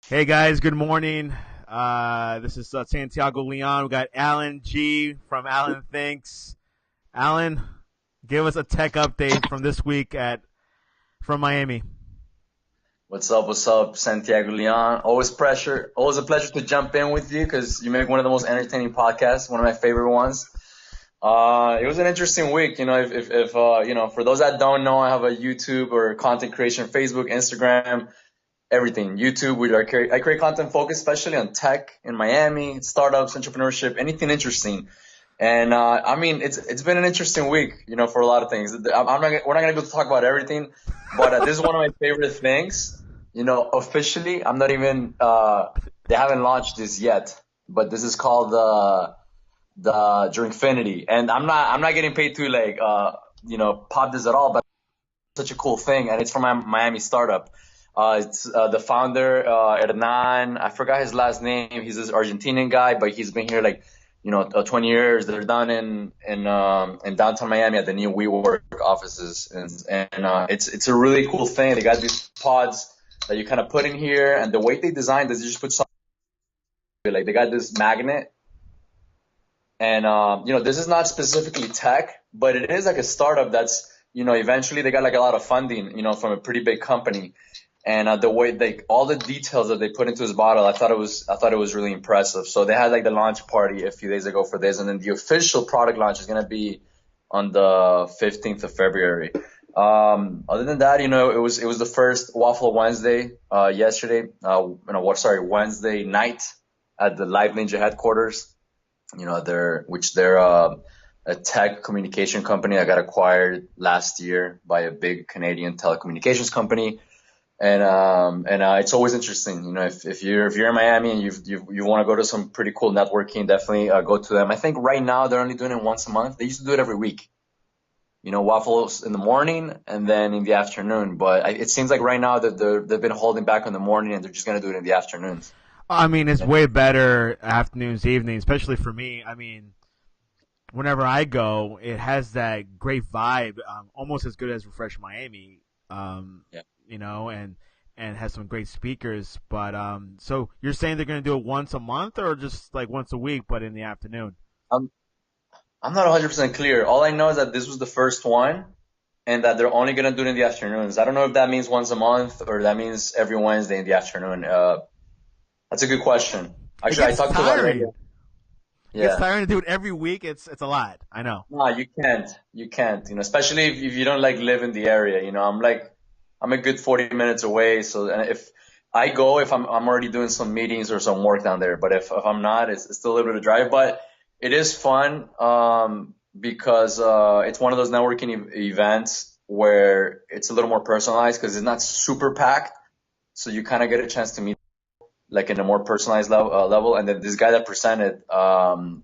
Hey guys, good morning. This is Santiago Leon. We got Alan G from AlanThinks. Alan, give us a tech update from this week at from Miami. What's up? What's up, Santiago Leon? Always a pleasure to jump in with you because you make one of the most entertaining podcasts, one of my favorite ones. It was an interesting week. If for those that don't know, I have a YouTube or content creation, Facebook, Instagram, everything. YouTube, I create content focused especially on tech in Miami, startups, entrepreneurship, anything interesting. And I mean, it's been an interesting week, for a lot of things. We're not gonna go talk about everything, but this is one of my favorite things. Officially, I'm not even. They haven't launched this yet, but this is called the Drinkfinity, and I'm not getting paid to pop this at all, but it's such a cool thing, and it's from my Miami startup. It's the founder, Hernan. I forgot his last name. He's this Argentinian guy, but he's been here 20 years. They're down in downtown Miami at the new WeWork offices, and it's a really cool thing. They got these pods that you kind of put in here, and the way they designed is you just put something like they got this magnet, and this is not specifically tech, but it is like a startup that's eventually they got like a lot of funding from a pretty big company. And the way all the details that they put into his bottle, I thought it was really impressive. So they had like the launch party a few days ago for this, and then the official product launch is gonna be on the 15th of February. Other than that, it was the first Waffle Wednesday yesterday. Wednesday night at the Live Ninja headquarters. They're a tech communication company that got acquired last year by a big Canadian telecommunications company. And it's always interesting, if you're in Miami and you want to go to some pretty cool networking, definitely go to them. I think right now they're only doing it once a month. They used to do it every week. Waffles in the morning and then in the afternoon. But it seems like right now that they've been holding back in the morning and they're just gonna do it in the afternoons. I mean, it's way better afternoons, evenings, especially for me. I mean, whenever I go, it has that great vibe, almost as good as Refresh Miami. Um, Yeah. and has some great speakers. But so you're saying they're going to do it once a month or just like once a week, but in the afternoon? I'm I'm not 100% clear. All I know is that this was the first one and that they're only gonna do it in the afternoons. I don't know if that means once a month or that means every Wednesday in the afternoon. That's a good question. It Actually, I gets talked to about it tiring. earlier. It gets Yeah. tiring to do it every week. It's a lot. I know. No, you can't. You can't. Especially if you don't like live in the area. I'm a good 40 minutes away. So and if I'm already doing some meetings or some work down there. But if I'm not, it's still a little bit of drive. But it is fun because it's one of those networking events where it's a little more personalized because it's not super packed. So you kind of get a chance to meet like in a more personalized level. And then this guy that presented from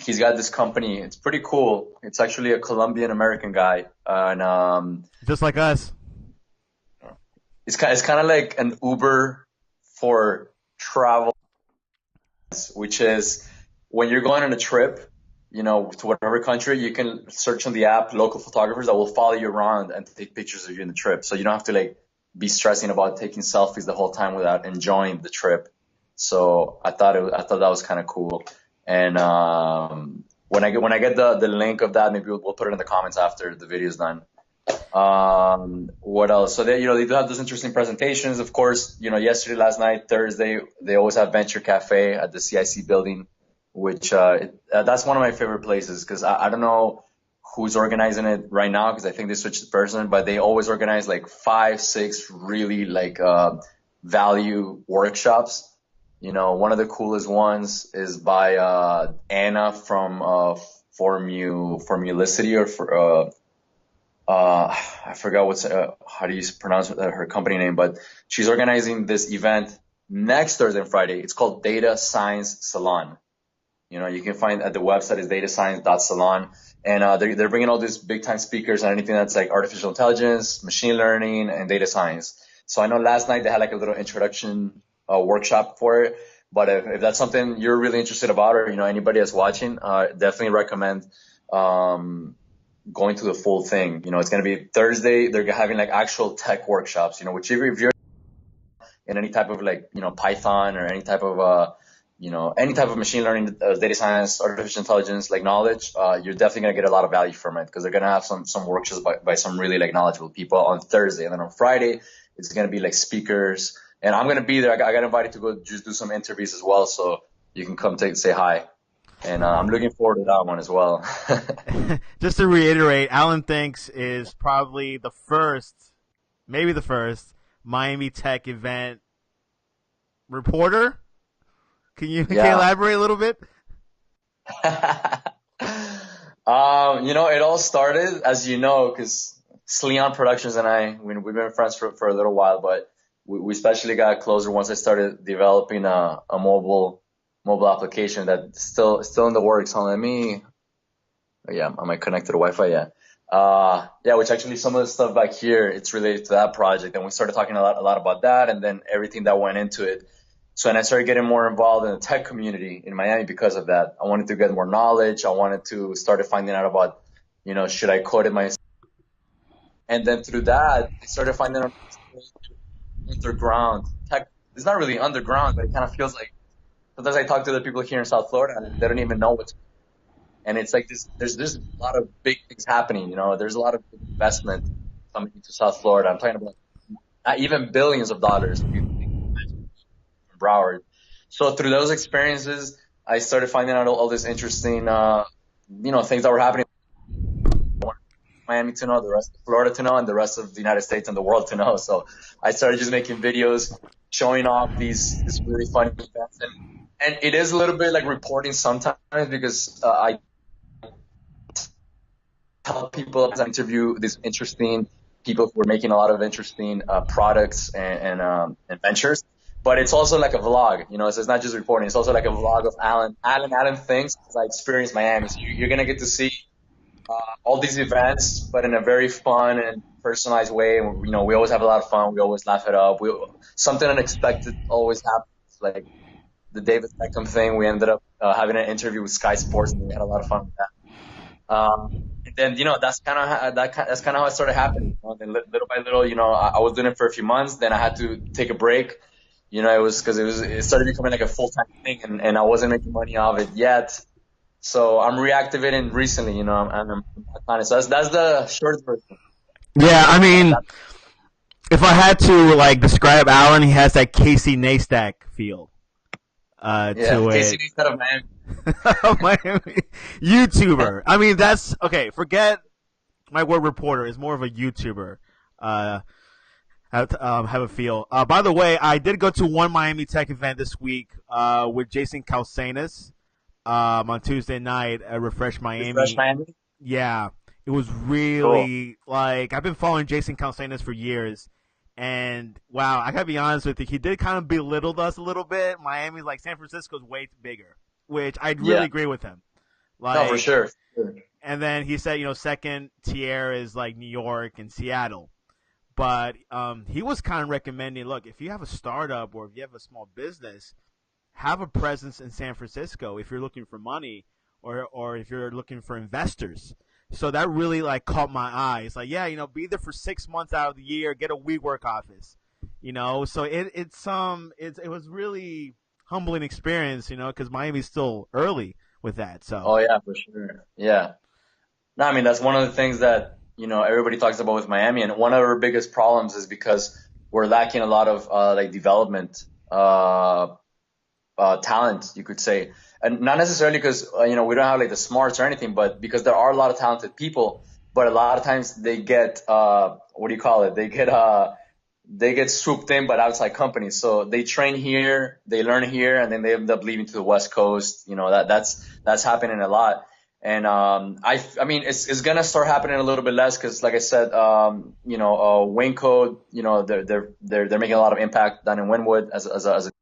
he's got this company. It's pretty cool. It's actually a Colombian American guy, and Just like us. it's kind of like an Uber for travel, which is when you're going on a trip, to whatever country, you can search on the app local photographers that will follow you around and take pictures of you in the trip. So you don't have to like be stressing about taking selfies the whole time without enjoying the trip. So I thought that was kind of cool. And when I get the link of that, maybe we'll put it in the comments after the video's done. What else? So they do have those interesting presentations. Of course, yesterday, last night, Thursday, they always have Venture Cafe at the CIC building, which that's one of my favorite places because I don't know who's organizing it right now because I think they switched the person, but they always organize like five, six really like value workshops. One of the coolest ones is by Anna from Formulicity or for I forgot how do you pronounce her company name, but she's organizing this event next Thursday and Friday. It's called Data Science Salon. You can find at the website is datascience.salon, and they're bringing all these big time speakers and anything that's like artificial intelligence, machine learning, and data science. So I know last night they had like a little introduction workshop for it. But if that's something you're really interested about, or anybody that's watching, definitely recommend going to the full thing. It's gonna be Thursday. They're having like actual tech workshops. Which if you're in any type of like, Python or any type of, any type of machine learning, data science, artificial intelligence, like knowledge, you're definitely going to get a lot of value from it because they're going to have some workshops by some really like knowledgeable people on Thursday. And then on Friday, it's going to be like speakers. And I'm going to be there. I got invited to go just do some interviews as well. So you can come say hi. And I'm looking forward to that one as well. Just to reiterate, AlanThinks is probably the first, maybe the first Miami Tech event reporter. Can you elaborate a little bit? It all started, as you know, because Sleon Productions and we've been friends for a little while, but we especially got closer once I started developing a mobile application that's still in the works. Am I connected to Wi-Fi? Yeah. Which actually some of the stuff back here, it's related to that project, and we started talking a lot about that, and then everything that went into it. So, and I started getting more involved in the tech community in Miami because of that. I wanted to get more knowledge. I wanted to start finding out about, should I code it myself? And then through that, I started finding out underground tech. It's not really underground, but it kind of feels like sometimes I talk to the people here in South Florida and they don't even know what's. And it's like this. There's a lot of big things happening. There's a lot of investment coming into South Florida. I'm talking about not even billions of dollars. Broward. So through those experiences, I started finding out all this interesting, things that were happening. Miami to know, the rest of Florida to know, and the rest of the United States and the world to know. So I started just making videos showing off these really funny events, and it is a little bit like reporting sometimes because I tell people as I interview these interesting people who are making a lot of interesting products and ventures. But it's also like a vlog, so it's not just reporting. It's also like a vlog of AlanThinks, because I experienced Miami. So you're going to get to see all these events, but in a very fun and personalized way. We always have a lot of fun. We always laugh it up. Something unexpected always happens, like the David Beckham thing. We ended up having an interview with Sky Sports, and we had a lot of fun with that. And then, that's kind of how it started happening. Then little by little, I was doing it for a few months. Then I had to take a break. It was because it started becoming like a full-time thing, and I wasn't making money off it yet. So I'm reactivating recently, I'm so that's the short version. Yeah, I mean, if I had to like describe Alan, he has that Casey Neistat feel to Casey it. Neistat of Miami. Miami YouTuber. I mean, that's okay. Forget my word reporter. Is more of a YouTuber. Have a feel. By the way, I did go to one Miami Tech event this week with Jason Calcenas on Tuesday night at Refresh Miami. Refresh Miami? Yeah. It was really cool. Like, I've been following Jason Calcenas for years, and wow, I gotta be honest with you, he did kind of belittle us a little bit. Miami's like San Francisco's way bigger, which I'd really agree with him. Like, no, for sure. And then he said, second tier is like New York and Seattle. But he was kind of recommending, look, if you have a startup or if you have a small business, have a presence in San Francisco if you're looking for money or if you're looking for investors. So that really like caught my eye. It's like, be there for 6 months out of the year, get a WeWork office, So it was really humbling experience, because Miami's still early with that. So. Oh yeah, for sure. Yeah. No, I mean that's one of the things that everybody talks about with Miami, and one of our biggest problems is because we're lacking a lot of like development talent, you could say, and not necessarily because we don't have like the smarts or anything, but because there are a lot of talented people, but a lot of times they get what do you call it? They get swooped in by outside companies. So they train here, they learn here, and then they end up leaving to the West Coast. That's happening a lot. And I mean, it's gonna start happening a little bit less because, like I said, Winco, they're making a lot of impact down in Wynwood as a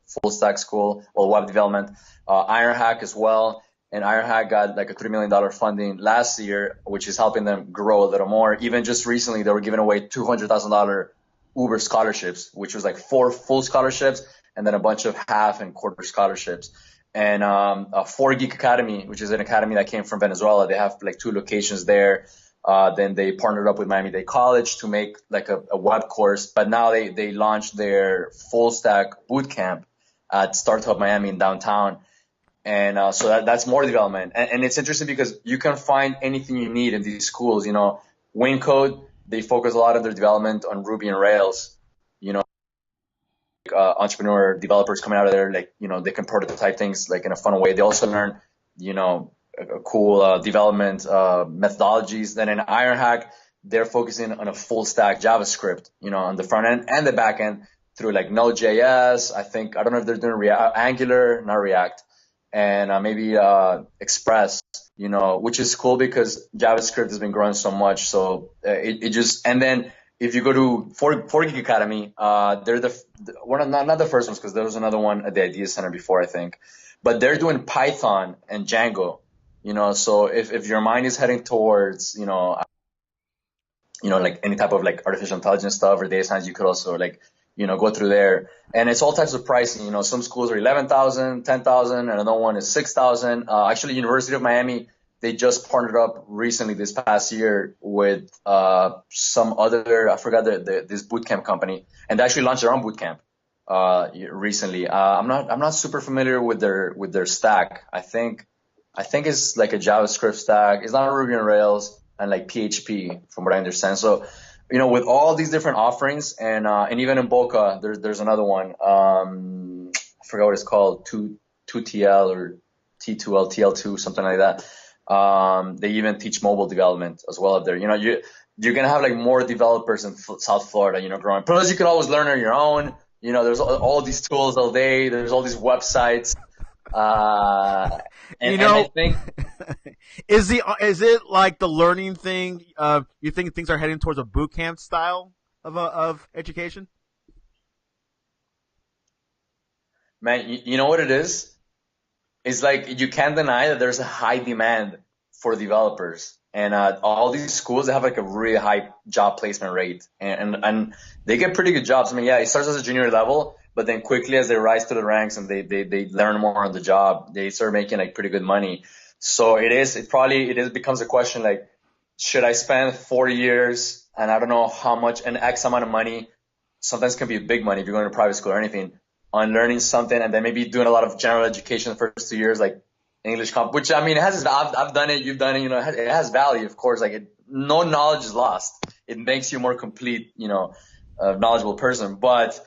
full stack school or web development. Ironhack as well, and Ironhack got like a $3 million funding last year, which is helping them grow a little more. Even just recently, they were giving away $200,000 Uber scholarships, which was like 4 full scholarships and then a bunch of half and quarter scholarships. And 4 Geek Academy, which is an academy that came from Venezuela. They have like 2 locations there. Then they partnered up with Miami-Dade College to make like a web course. But now they launched their full stack boot camp at Startup Miami in downtown. And so that's more development. And it's interesting because you can find anything you need in these schools. Wayne Code, they focus a lot of their development on Ruby and Rails. Entrepreneur developers coming out of there, they can prototype things like in a fun way. They also learn, cool development methodologies. Then in Ironhack, they're focusing on a full stack JavaScript, on the front end and the back end through like Node.js. I don't know if they're doing Angular, not React, and maybe Express, which is cool because JavaScript has been growing so much. So and then if you go to 4Geek Academy, they're not the first ones because there was another one at the Idea Center before, I think. But they're doing Python and Django, so if your mind is heading towards, like any type of like artificial intelligence stuff or data science, you could also go through there. And it's all types of pricing, some schools are 11,000, 10,000, and another one is 6,000. Actually, University of Miami, they just partnered up recently this past year with some other, I forgot this bootcamp company, and they actually launched their own bootcamp recently. I'm not super familiar with their stack. I think it's like a JavaScript stack. It's not Ruby on Rails and like PHP from what I understand. So, with all these different offerings and even in Boca, there's another one. I forgot what it's called, 2TL or T2L, TL2, something like that. They even teach mobile development as well up there. You're going to have like more developers in South Florida, growing. Plus you can always learn on your own. There's all these tools all day. There's all these websites. And I think is it like the learning thing? You think things are heading towards a boot camp style of education? Man, you know what it is? It's like you can't deny that there's a high demand for developers, and all these schools, they have like a really high job placement rate, and they get pretty good jobs. I mean, yeah, it starts as a junior level, but then quickly as they rise to the ranks and they learn more on the job, they start making like pretty good money. So it becomes a question like, should I spend 4 years and I don't know how much, an X amount of money, sometimes can be big money if you're going to private school or anything, on learning something, and then maybe doing a lot of general education the first 2 years, like English comp, which I mean, I've done it, you've done it, it has value, of course. Like no knowledge is lost. It makes you a more complete, knowledgeable person. But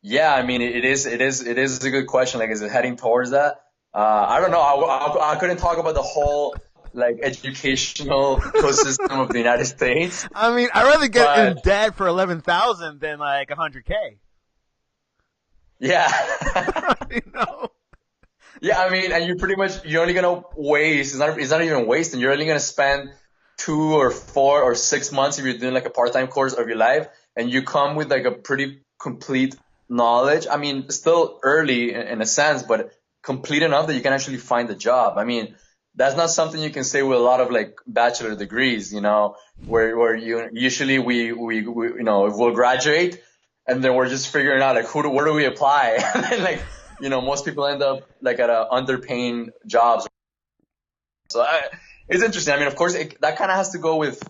yeah, I mean, it is a good question. Like, is it heading towards that? I don't know. I couldn't talk about the whole like educational ecosystem of the United States. I mean, I'd rather get in debt for 11,000 than like 100K. Yeah. No. Yeah, I mean, and you're only gonna waste. It's not even wasting. You're only gonna spend 2 or 4 or 6 months if you're doing like a part-time course of your life, and you come with like a pretty complete knowledge. I mean, still early in a sense, but complete enough that you can actually find a job. I mean, that's not something you can say with a lot of like bachelor degrees, where you usually we we'll graduate and then we're just figuring out like where do we apply? And then like, most people end up like at underpaying jobs. So it's interesting. I mean, of course, that kind of has to go with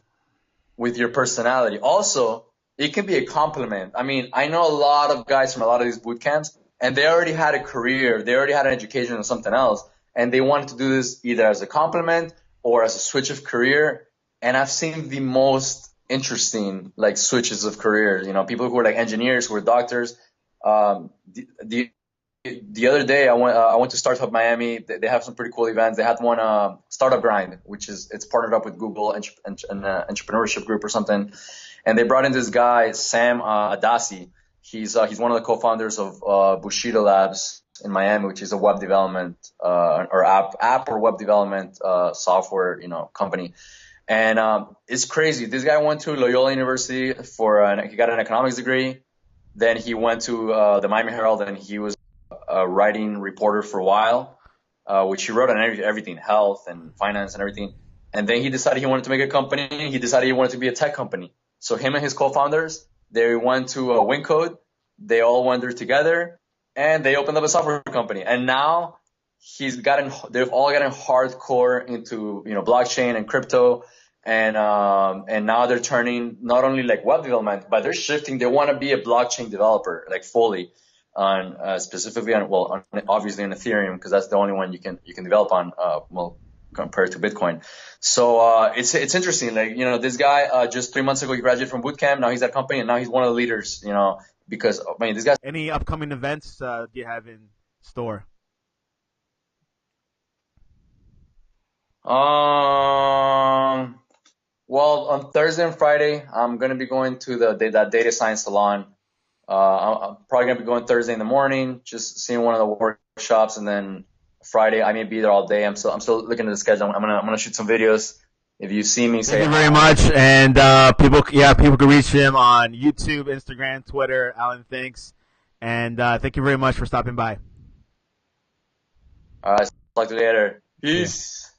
your personality. Also, it can be a compliment. I mean, I know a lot of guys from a lot of these boot camps, and they already had a career, they already had an education or something else, and they wanted to do this either as a compliment or as a switch of career. And I've seen the most interesting like switches of careers. People who are like engineers, who are doctors. The other day I went to Startup Miami. They have some pretty cool events. They had one Startup Grind, which it's partnered up with Google and Entrepreneurship Group or something. And they brought in this guy, Sam Adasi. He's one of the co-founders of Bushido Labs in Miami, which is a web development or app or web development software company. And it's crazy. This guy went to Loyola University he got an economics degree. Then he went to the Miami Herald, and he was a writing reporter for a while, which he wrote on everything, health and finance and everything. And then he decided he wanted to make a company. He decided he wanted to be a tech company. So him and his co-founders, they went to WinCode. They all went there together, and they opened up a software company. And now they've all gotten hardcore into blockchain and crypto. and now they're turning not only like web development, but they're shifting. They want to be a blockchain developer, like fully on specifically on obviously on Ethereum, because that's the only one you can develop on compared to Bitcoin. So it's interesting. Like, this guy just 3 months ago he graduated from boot camp. Now he's at a company and now he's one of the leaders. Because I mean, this guy's Any upcoming events do you have in store? Well, on Thursday and Friday, I'm gonna be going to that data science salon. I'm probably gonna be going Thursday in the morning, just seeing one of the workshops, and then Friday I may be there all day. I'm still looking at the schedule. I'm gonna shoot some videos. If you see me, say Thank you hi. very much. And people can reach him on YouTube, Instagram, Twitter, AlanThinks. And thank you very much for stopping by. All right, talk to you later. See ya. Peace.